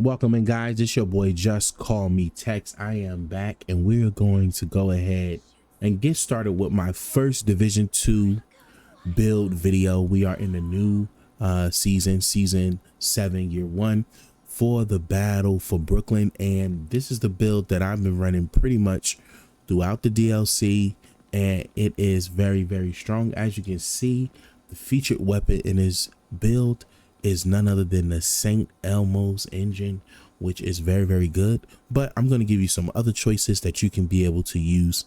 Welcome in, guys. It's your boy JustCMTexx. I am back, and we're going to go ahead and get started with my first Division 2 build video. We are in the new season 7, year 1 for the battle for Brooklyn, and this is the build that I've been running pretty much throughout the DLC, and it is very strong. As you can see, the featured weapon in this build is none other than the St. Elmo's engine, which is very good. But I'm going to give you some other choices that you can be able to use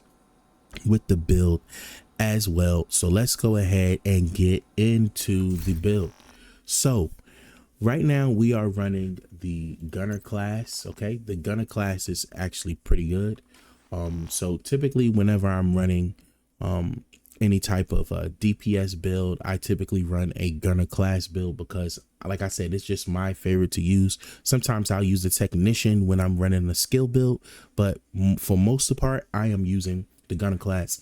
with the build as well. So let's go ahead and get into the build. So right now we are running the gunner class. Okay, the gunner class is actually pretty good. So typically whenever I'm running any type of DPS build, I typically run a gunner class build because, like I said, it's just my favorite to use. Sometimes I'll use the technician when I'm running a skill build, but for most of the part, I am using the gunner class.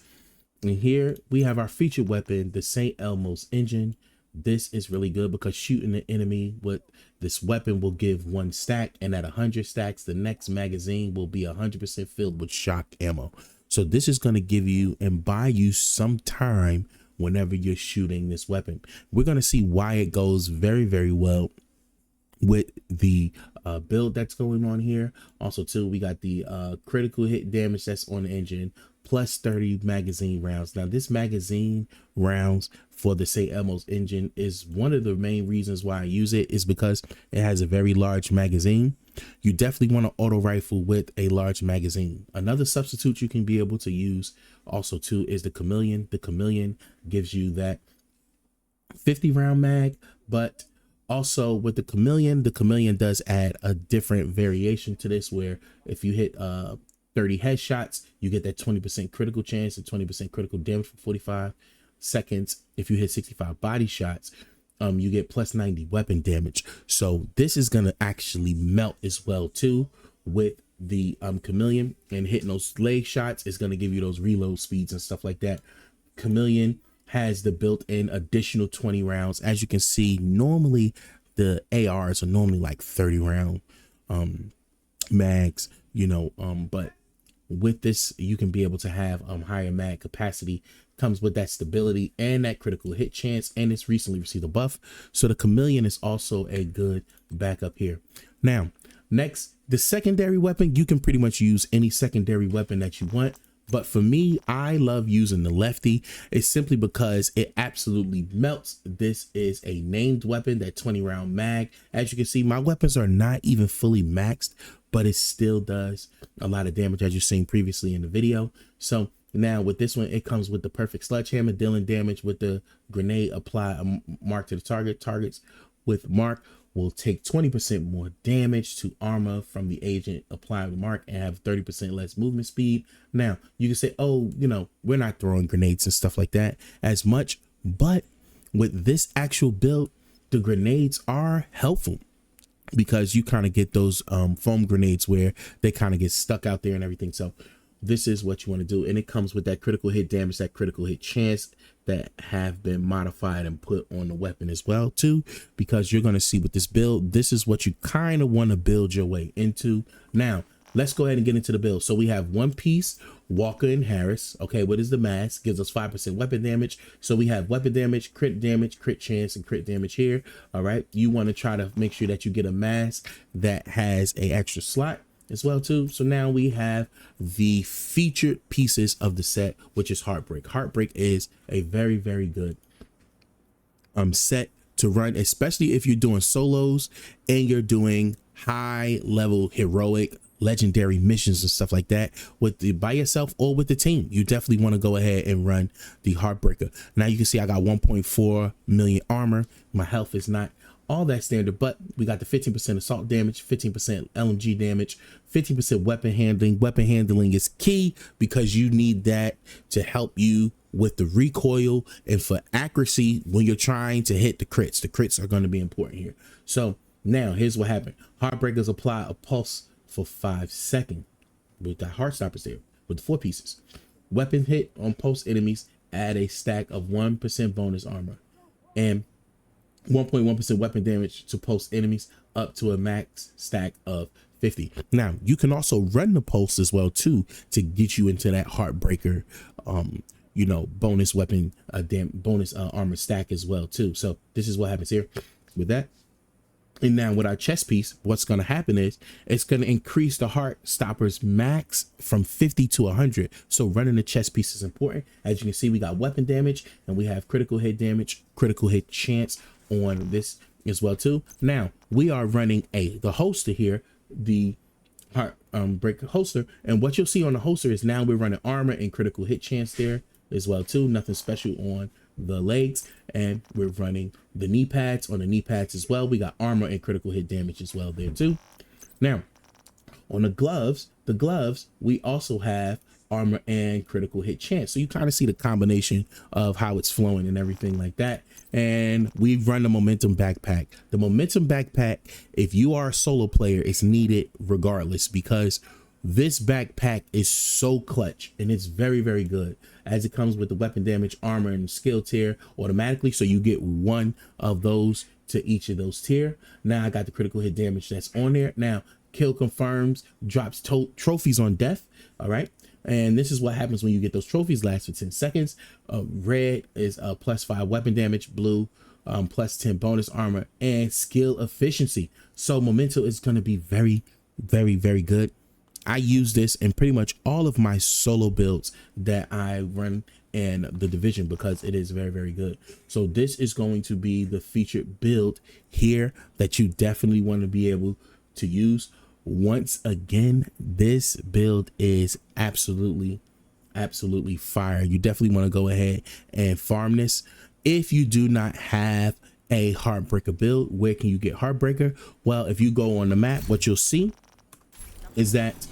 And here we have our featured weapon, the St. Elmo's engine. This is really good because shooting the enemy with this weapon will give 1 stack, and at 100 stacks, the next magazine will be 100% filled with shock ammo. So this is going to give you and buy you some time whenever you're shooting this weapon. We're going to see why it goes very well with the build that's going on here. Also too, we got the critical hit damage that's on the engine, plus 30 magazine rounds. Now this magazine rounds for the St. Elmo's engine is one of the main reasons why I use it, is because it has a very large magazine. You definitely want to auto rifle with a large magazine. Another substitute you can be able to use also too is the chameleon. The chameleon gives you that 50 round mag, but also with the chameleon does add a different variation to this, where if you hit 30 headshots, you get that 20% critical chance and 20% critical damage for 45 seconds. If you hit 65 body shots, you get plus 90 weapon damage. So this is gonna actually melt as well too with the chameleon, and hitting those leg shots is gonna give you those reload speeds and stuff like that. Chameleon has the built-in additional 20 rounds. As you can see, normally the ARs are normally like 30 round mags, you know, but with this you can be able to have higher mag capacity. Comes with that stability and that critical hit chance, and it's recently received a buff, so the chameleon is also a good backup here. Now next, the secondary weapon, you can pretty much use any secondary weapon that you want, but for me, I love using the lefty. It's simply because it absolutely melts. This is a named weapon, that 20 round mag. As you can see, my weapons are not even fully maxed, but it still does a lot of damage, as you've seen previously in the video. So now with this one, it comes with the perfect sledgehammer, dealing damage with the grenade. Apply a mark to the targets with mark will take 20% more damage to armor from the agent. Apply the mark and have 30% less movement speed. Now you can say, oh, you know, we're not throwing grenades and stuff like that as much, but with this actual build, the grenades are helpful, because you kind of get those foam grenades where they kind of get stuck out there and everything. So this is what you want to do, and it comes with that critical hit damage, that critical hit chance that have been modified and put on the weapon as well too, because you're going to see with this build, this is what you kind of want to build your way into. Now let's go ahead and get into the build. So we have one piece, Walker and Harris. Okay, what is the mask? Gives us 5% weapon damage. So we have weapon damage, crit chance, and crit damage here. All right, you want to try to make sure that you get a mask that has a extra slot as well too. So now we have the featured pieces of the set, which is Heartbreak. Heartbreak is a very good set to run, especially if you're doing solos and you're doing high level heroic legendary missions and stuff like that by yourself or with the team. You definitely want to go ahead and run the Heartbreaker. Now you can see I got 1.4 million armor. My health is not all that standard, but we got the 15% assault damage, 15% LMG damage, 15% weapon handling. Weapon handling is key because you need that to help you with the recoil and for accuracy when you're trying to hit the crits. The crits are going to be important here. So now here's what happened. Heartbreakers apply a pulse for 5 seconds with the heart stoppers there with the 4 pieces. Weapon hit on pulse enemies, add a stack of 1% bonus armor, and 1.1% weapon damage to pulse enemies up to a max stack of 50. Now you can also run the pulse as well too to get you into that heartbreaker you know, bonus weapon bonus armor stack as well too. So this is what happens here with that. And now with our chest piece, what's going to happen is it's going to increase the heart stoppers max from 50 to 100. So running the chest piece is important. As you can see, we got weapon damage and we have critical hit damage, critical hit chance on this as well too. Now we are running the holster here, the heart breaker holster, and what you'll see on the holster is now we're running armor and critical hit chance there as well too. Nothing special on the legs, and we're running the knee pads on the knee pads as well. We got armor and critical hit damage as well there too. Now on the gloves we also have armor and critical hit chance, so you kind of see the combination of how it's flowing and everything like that. And we run the momentum backpack. The momentum backpack, if you are a solo player, it's needed regardless, because this backpack is so clutch and it's very, very good, as it comes with the weapon damage, armor, and skill tier automatically. So you get one of those to each of those tier. Now I got the critical hit damage that's on there. Now kill confirms, drops trophies on death. All right. And this is what happens when you get those trophies, last for 10 seconds. Red is +5 weapon damage, blue +10 bonus armor and skill efficiency. So Memento is going to be very, very, very good. I use this in pretty much all of my solo builds that I run in the division because it is very, very good. So this is going to be the featured build here that you definitely want to be able to use. Once again, this build is absolutely fire. You definitely want to go ahead and farm this. If you do not have a Heartbreaker build, where can you get Heartbreaker? Well, if you go on the map, what you'll see is that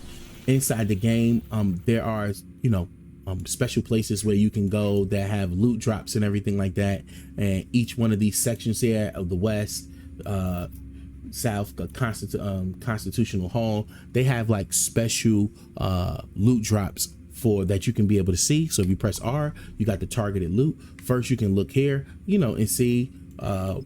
inside the game, there are, you know, special places where you can go that have loot drops and everything like that. And each one of these sections here of the West, South, Constitutional Hall, they have like special loot drops for that you can be able to see. So if you press R, you got the targeted loot. First, you can look here, you know, and see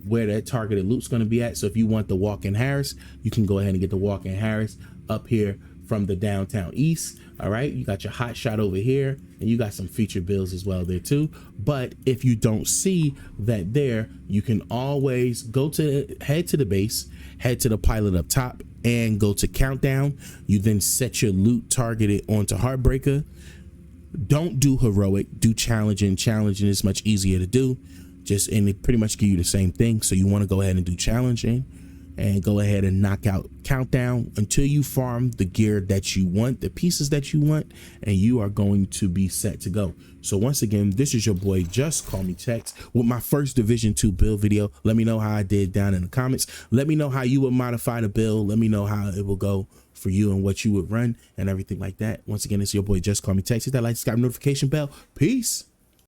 where that targeted loot's going to be at. So if you want the walk-in Harris, you can go ahead and get the walk-in Harris up here from the downtown east. All right, you got your hot shot over here, and you got some featured builds as well there too. But if you don't see that there, you can always head to the base, head to the pilot up top, and go to countdown. You then set your loot targeted onto Heartbreaker. Don't do heroic, do challenging. Challenging is much easier to do, and it pretty much give you the same thing. So you want to go ahead and do challenging and go ahead and knock out countdown until you farm the gear that you want, the pieces that you want, and you are going to be set to go. So once again, this is your boy JustCMTexx with my first Division 2 build video. Let me know how I did down in the comments. Let me know how you would modify the build. Let me know how it will go for you and what you would run and everything like that. Once again, it's your boy JustCMTexx. Hit that like, subscribe, notification bell. Peace.